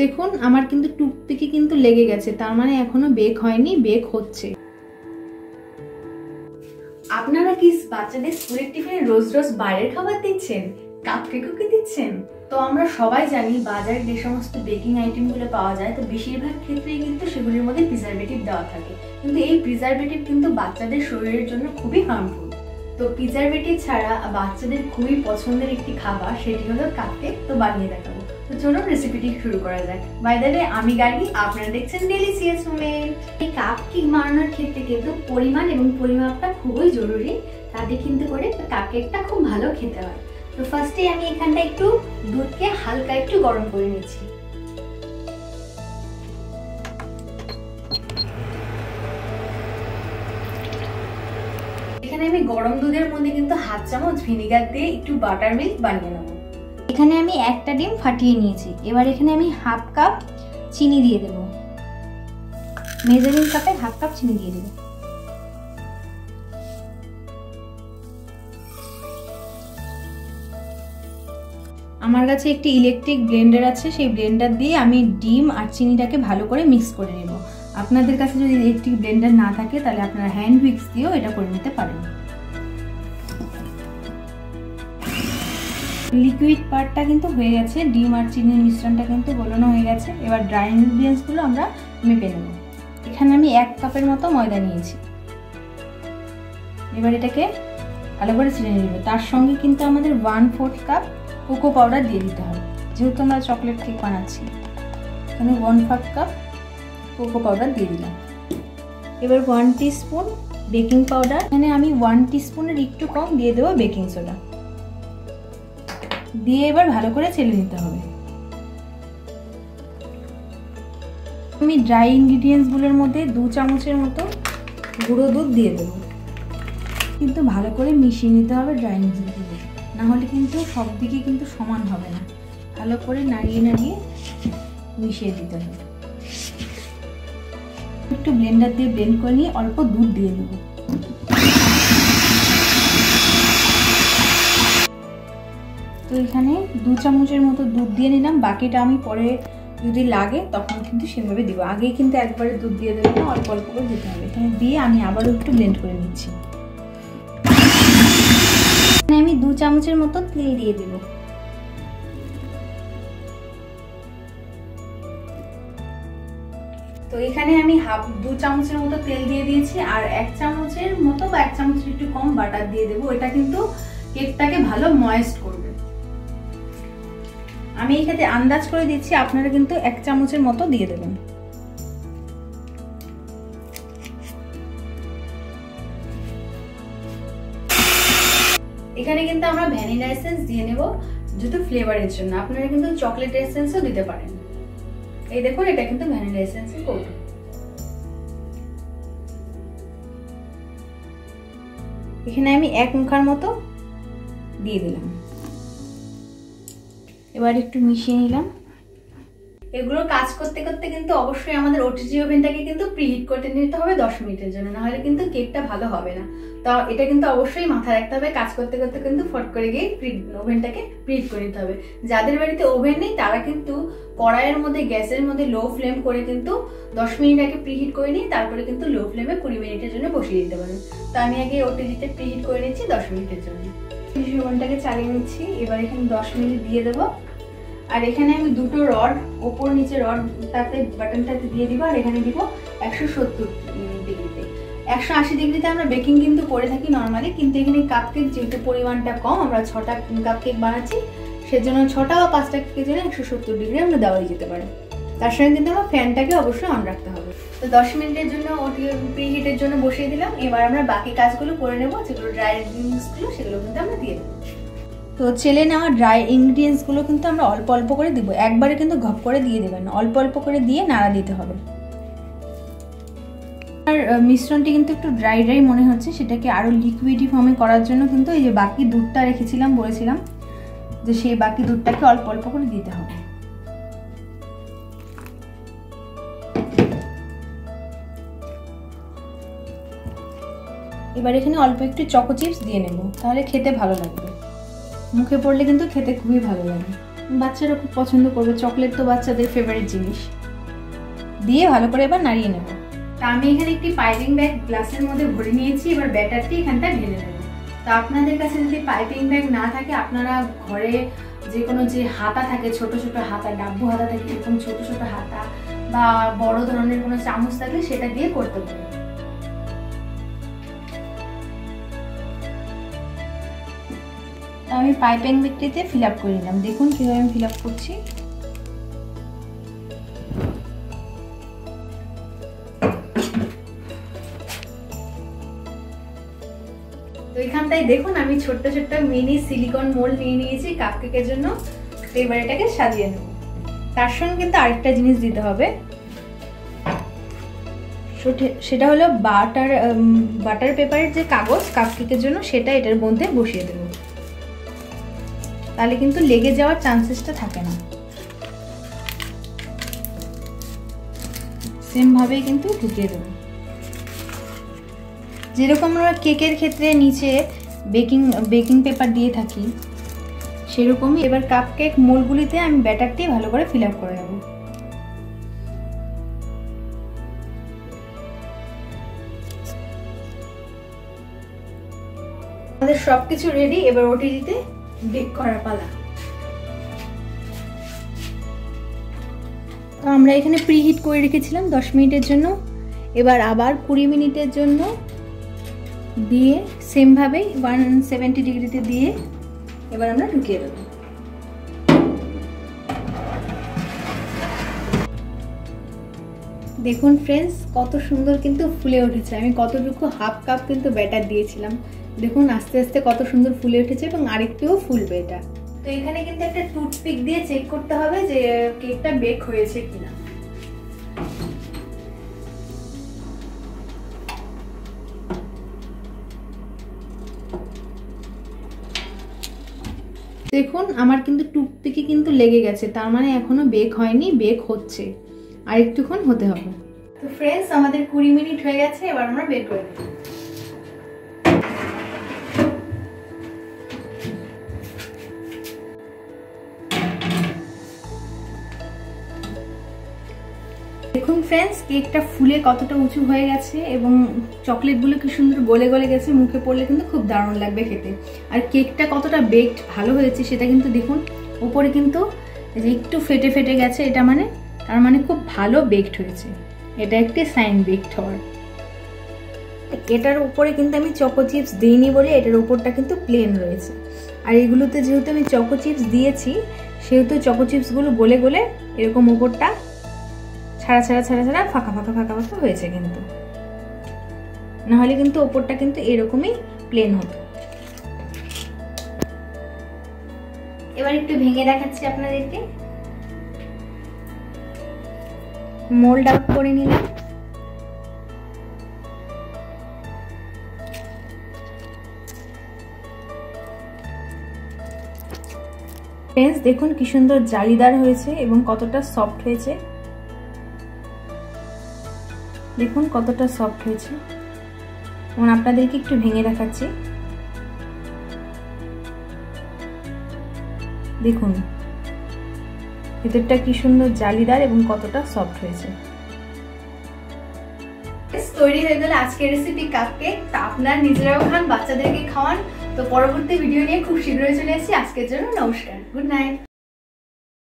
দেখুন আমার কিন্তু টুথপিকে কিন্তু লেগে গেছে, তার মানে এখনো বেক হয়নি, বেক হচ্ছে। আপনারা কি বাচ্চাদের স্কুলের টিফিনে রোজ রোজ বাইরের খাবার দিচ্ছেন, কাপকেকও কি দিচ্ছেন? তো আমরা সবাই জানি বাজারে যে সমস্ত বেকিং আইটেমগুলো পাওয়া যায়, তো বেশিরভাগ ক্ষেত্রেই কিন্তু সেগুলির মধ্যে প্রিজারভেটিভ দেওয়া থাকে, কিন্তু এই প্রিজারভেটিভ কিন্তু বাচ্চাদের শরীরের জন্য খুবই হার্মফুল। তো প্রিজারভেটিভ ছাড়া বাচ্চাদের খুবই পছন্দের একটি খাবার, সেটি হলো কাপকেক। তো বানিয়ে দেখাবো। তো চলুন রেসিপিটি শুরু করা যাক। বাই দ্য ওয়ে, আমি গার্গী, আপনারা দেখছেন ডেলিসিয়াস মোমেন্ট। এই কাপকেক বানানোর ক্ষেত্রে কিন্তু পরিমাণ এবং পরিমাপটা খুবই জরুরি, তাতে কিন্তু করে কাপকেকটা খুব ভালো খেতে হয়। তো ফার্স্টে আমি এখানটা একটু দুধকে হালকা একটু গরম করে নিচ্ছি। এখানে আমি গরম দুধের মধ্যে কিন্তু হাফ চামচ ভিনেগার দিয়ে একটু বাটার মিল্ক বানিয়ে নেব। এখানে আমি একটা ডিম ফাটিয়ে নিয়েছি। এবার এখানে আমি হাফ কাপ চিনি দিয়ে দেব, মেজারিং কাপে হাফ কাপ চিনি দিয়ে দেব। আমার কাছে একটি ইলেকট্রিক ব্লেন্ডার আছে, সেই ব্লেন্ডার দিয়ে আমি ডিম আর চিনিটাকে ভালো করে মিক্স করে নেব। আপনাদের কাছে যদি ইলেকট্রিক ব্লেন্ডার না থাকে তাহলে আপনারা হ্যান্ড উইক্স দিয়েও এটা করে নিতে পারেন। লিকুইড পার্টটা কিন্তু হয়ে গেছে, ডিম আর চিনির মিশ্রণটা কিন্তু গলানো হয়ে গেছে। এবার ড্রাই ইনগ্রিডিয়েন্টসগুলো আমরা মেপে নেব। এখানে আমি 1 কাপের মতো ময়দা নিয়েছি। এবার এটাকে ভালো করে ছিঁড়ে নেব। তার সঙ্গে কিন্তু আমাদের 1/4 কাপ কোকো পাউডার দিয়ে দিতে হবে, যেহেতু আমরা চকলেট কেক বানাচ্ছি। এখানে 1/4 কাপ কোকো পাউডার দিয়ে দিলাম। এবার 1 টিস্পুন বেকিং পাউডার, এখানে আমি 1 টিস্পুনের একটু কম দিয়ে দেবো বেকিং সোডা দিয়ে এবার ভালো করে চেলে নিতে হবে। আমি ড্রাই ইনগ্রিডিয়েন্টসগুলোর মধ্যে 2 চামচের মতো গুঁড়ো দুধ দিয়ে দেবো, কিন্তু ভালো করে মিশিয়ে নিতে হবে ড্রাই ইনগ্রিডিয়েন্টসগুলো, না হলে কিন্তু সব দিকে কিন্তু সমান হবে না। ভালো করে নাড়িয়ে নাড়িয়ে মিশিয়ে দিতে হবে। একটু ব্লেন্ডার দিয়ে ব্লেন্ড করে নিয়ে অল্প দুধ দিয়ে দেবো। তো এখানে 2 চামচের মতো দুধ দিয়ে নিলাম, বাকিটা আমি পরে যদি লাগে তখন কিন্তু সেভাবে দিব। আগে কিন্তু একবারে দুধ দিয়ে দেবো না, অল্প অল্প করে দিতে হবে। এখানে দিয়ে আমি আবারও একটু ব্লেন্ড করে নিচ্ছি। আমি 2 চামচের মতো তেল দিয়ে দেব। তো এখানে আমি 2 চামচের মতো তেল দিয়ে দিয়েছি, আর 1 চামচের মতো বা 1 চামচের একটু কম বাটার দিয়ে দেবো। এটা কিন্তু কেকটাকে ভালো ময়েস্ট করবে। আমি এখানে আন্দাজ করে দিচ্ছি, আপনারা কিন্তু 1 চামচের মতো দিয়ে দেবেন। এখানে কিন্তু আমরা ভ্যানিলা এসেন্স দিয়ে নেব যেহেতু ফ্লেভারের জন্য। আপনারা কিন্তু চকলেট এসেন্সও দিতে পারেন। এই দেখুন, এটা কিন্তু ভ্যানিলা এসেন্সের কৌটো। এখানে আমি 1 মুখার মতো দিয়ে দিলাম। এবার একটু মিশিয়ে নিলাম। এগুলো কাজ করতে করতে কিন্তু অবশ্যই আমাদের ওটিজি ওভেনটাকে কিন্তু প্রিহিট করতে নিতে হবে 10 মিনিটের জন্য, না হলে কিন্তু কেকটা ভালো হবে না। তো এটা কিন্তু অবশ্যই মাথায় রাখতে হবে, কাজ করতে করতে কিন্তু ফট করে গিয়ে ওভেনটাকে প্রিহিট করে নিতে হবে। যাদের বাড়িতে ওভেন নেই তারা কিন্তু কড়াইয়ের মধ্যে গ্যাসের মধ্যে লো ফ্লেম করে কিন্তু 10 মিনিট আগে প্রিহিট করে নিয়ে তারপরে কিন্তু লো ফ্লেমে 20 মিনিটের জন্য বসিয়ে দিতে পারেন। তো আমি আগে ওটিজিতে প্রিহিট করে নিচ্ছি 10 মিনিটের জন্য। ওভেনটাকে চালিয়ে নিচ্ছি। এবার এখানে 10 মিনিট দিয়ে দেবো। আর এখানে আমি 2টো রড, ওপর নিচে রডটাতে বাটনটাতে দিয়ে দিব। আর এখানে দিব 170 ডিগ্রিতে। 180 ডিগ্রিতে আমরা বেকিং কিন্তু করে থাকি নর্মালি, কিন্তু এখানে কাপকেক যেহেতু পরিমাণটা কম, আমরা 6টা কাপকেক বানাচ্ছি, সেজন্য 6টা বা 5টা কেকের জন্য 170 ডিগ্রি আমরা দেওয়াই যেতে পারে। তার সঙ্গে কিন্তু আমরা ফ্যানটাকে অবশ্যই অন রাখতে হবে। তো 10 মিনিটের জন্য প্রিহিটের জন্য বসিয়ে দিলাম। এবার আমরা বাকি কাজগুলো করে নেব, যেগুলো ড্রাই ইনগ্রিডিয়েন্টসগুলো সেগুলো কিন্তু আমরা দিয়ে দেবো। তো চেলে নেওয়া ড্রাই ইনগ্রিডিয়েন্টসগুলো কিন্তু আমরা অল্প অল্প করে দিব, একবারে কিন্তু ঘপ করে দিয়ে দেবেন না, অল্প অল্প করে দিয়ে নাড়া দিতে হবে। আর মিশ্রণটি কিন্তু একটু ড্রাই ড্রাই মনে হচ্ছে, সেটাকে আরও লিকুইডি ফর্মে করার জন্য কিন্তু এই যে বাকি দুধটা রেখেছিলাম, বলেছিলাম যে সেই বাকি দুধটাকে অল্প অল্প করে দিতে হবে। এবার এখানে অল্প একটু চকো চিপস দিয়ে নেব, তাহলে খেতে ভালো লাগবে। মুখে পড়লে কিন্তু খেতে খুবই ভালো লাগে। বাচ্চারা খুব পছন্দ করবে, চকলেট তো বাচ্চাদের ফেভারিট জিনিস। দিয়ে ভালো করে এবার নাড়িয়ে নেব। তা আমি এখানে একটি পাইপিং ব্যাগ গ্লাসের মধ্যে ভরে নিয়েছি, এবার ব্যাটারটি এখানটা ঢেলে নেব। তো আপনাদের কাছে যদি পাইপিং ব্যাগ না থাকে, আপনারা ঘরে যে কোনো যে হাতা থাকে, ছোট ছোট হাতা, ডাব্বু হাতা থাকে, এরকম ছোট ছোট হাতা বা বড় ধরনের কোনো চামচ থাকলে সেটা দিয়ে করতে পারেন। আমি পাইপিং ব্যাগটিতে ফিল আপ করে নিলাম। দেখুন কিভাবে আমি ফিল আপ করছি। তো এখানটায় দেখুন আমি ছোট্ট ছোট্ট মিনি সিলিকন মোল্ড নিয়ে নিয়েছি কাপকেকের জন্য। তো এবার এটাকে সাজিয়ে নেব। তার সঙ্গে কিন্তু আরেকটা জিনিস দিতে হবে, সেটা হলো বাটার পেপারের যে কাগজ কাপকেকের জন্য, সেটা এটার মধ্যে বসিয়ে দেব। তাহলে কিন্তু লেগে যাওয়ার চান্সেসটা থাকে না। সেম ভাবেই কিন্তু ঢুকিয়ে দেব। যেরকম আমরা কেকের ক্ষেত্রে নিচে বেকিং পেপার দিয়ে থাকি, সেরকমই এবার কাপকেক মোল্ডগুলিতে আমি ব্যাটারটি ভালো করে ফিল আপ করে নেব। আমাদের সবকিছু রেডি, এবার ওটিজিতে বেক করার পালা। তো আমরা এখানে প্রিহিট করে রেখেছিলাম 10 মিনিটের জন্য। এবার আবার 20 মিনিটের জন্য দিয়ে সেম ভাবে 170 ডিগ্রিতে দিয়ে এবার আমরা ঢুকিয়ে দেব। দেখুন ফ্রেন্ডস, কত সুন্দর কিন্তু ফুলে উঠেছে। আমি কতটুকু হাফ কাপ কিন্তু ব্যাটার দিয়েছিলাম। দেখুন আস্তে আস্তে কত সুন্দর ফুলে উঠেছে এবং আরেকটুও ফুলবে এটা। তো এখানে কিন্তু একটা টুথপিক দিয়ে চেক করতে হবে যে কেকটা বেক হয়েছে কিনা। দেখুন আমার কিন্তু টুথপিকে কিন্তু লেগে গেছে, তার মানে এখনো বেক হয়নি, বেক হচ্ছে, আর একটুক্ষণ হতে হবে। তো ফ্রেন্ডস আমাদের 20 মিনিট হয়ে গেছে, এবার আমরা বের করে দেব। দেখুন ফ্রেন্ডস, কেকটা ফুলে কতটা উঁচু হয়ে গেছে এবং চকলেটগুলো কি সুন্দর গলে গলে গেছে। মুখে পড়লে কিন্তু খুব দারুণ লাগবে খেতে। আর কেকটা কতটা বেকড ভালো হয়েছে সেটা কিন্তু দেখুন, উপরে কিন্তু একটু ফেটে ফেটে গেছে, এটা মানে তার মানে খুব ভালো বেকড হয়েছে। এটা একটি সাইন বেকড হওয়ার। এটার উপরে কিন্তু আমি চকো চিপস দিইনি বলে এটার উপরটা কিন্তু প্লেন রয়েছে। আর এগুলোতে যেহেতু আমি চকো চিপস দিয়েছি, সেহেতু চকো চিপসগুলো গলে গলে এরকম উপরটা ছাড়া ছাড়া ছাড়া ছাড়া ফাঁকা ফাঁকা ফাঁকা ফাঁকা হয়েছে। কিন্তু নাহলে কিন্তু ওপরটা কিন্তু এরকমই প্লেন হতো। এবার একটু ভেঙে দেখাচ্ছি আপনাদেরকে। মোল্ড আউট করে নিলাম। ফ্রেন্ডস দেখুন কি সুন্দর জালিদার হয়েছে এবং কতটা সফট হয়েছে। দেখুন কতটা সফট হয়েছে। এবং আপনাদেরকে একটু ভেঙে দেখাচ্ছি। দেখুন ভেতরটা কি সুন্দর জালিদার এবং কতটা সফট হয়েছে। তৈরি হয়ে গেল আজকের রেসিপি কাপকেক। তা আপনারা নিজেরাও খান, বাচ্চাদেরকে খাওয়ান। তো পরবর্তী ভিডিও নিয়ে খুব শীঘ্রই চলে আসছি। আজকের জন্য নমস্কার, গুড নাইট।